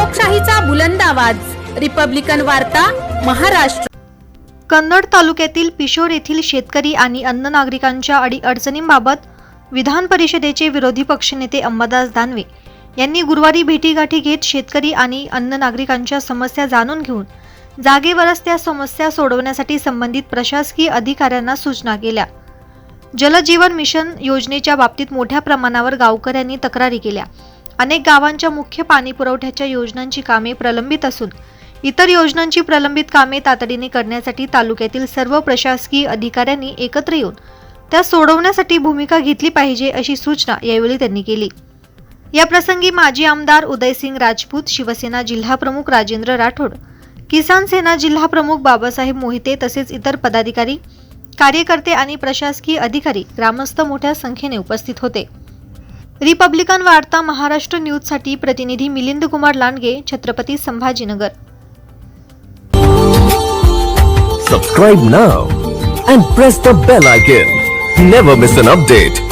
लोकशाहीचा बुलंद आवाज, रिपब्लिकन वार्ता, महाराष्ट्र। कन्नड तालुक्यातील पिशोर येथील शेतकरी आणि अन्न नागरिकांच्या अडीअडचणींबाबत विधान परिषदेचे विरोधी पक्षनेते अंबादास दानवे यांनी गुरुवारी भेटीगाठी घेत शेतकरी आणि अन्न नागरिकांच्या समस्या जाणून घेऊन जागेवरच त्या समस्या सोडवण्यासाठी संबंधित प्रशासकीय अधिकाऱ्यांना सूचना केल्या। जलजीवन मिशन योजनेच्या बाबतीत मोठ्या प्रमाणावर गावकऱ्यांनी तक्रारी केल्या। अनेक गावांच्या मुख्य पाणी पुरवठ्याच्या योजनांची कामे प्रलंबित असून इतर योजनांची प्रलंबित कामे तातडीने करण्यासाठी तालुक्यातील सर्व प्रशासकीय अधिकाऱ्यांनी एकत्र येऊन त्या सोडवण्यासाठी भूमिका घेतली पाहिजे अशी सूचना यावेळी त्यांनी केली। या प्रसंगी माजी आमदार उदयसिंग राजपूत, शिवसेना जिल्हा प्रमुख राजेंद्र राठोड, किसान सेना जिल्हा प्रमुख बाबासाहेब मोहिते तसेच इतर पदाधिकारी, कार्यकर्ते आणि प्रशासकीय अधिकारी, ग्रामस्थ मोठ्या संख्येने उपस्थित होते। रिपब्लिकन वार्ता महाराष्ट्र न्यूज साठी प्रतिनिधी Milind Kumar Landge, Chhatrapati Sambhajinagar. Subscribe now and press the bell icon. Never miss an update.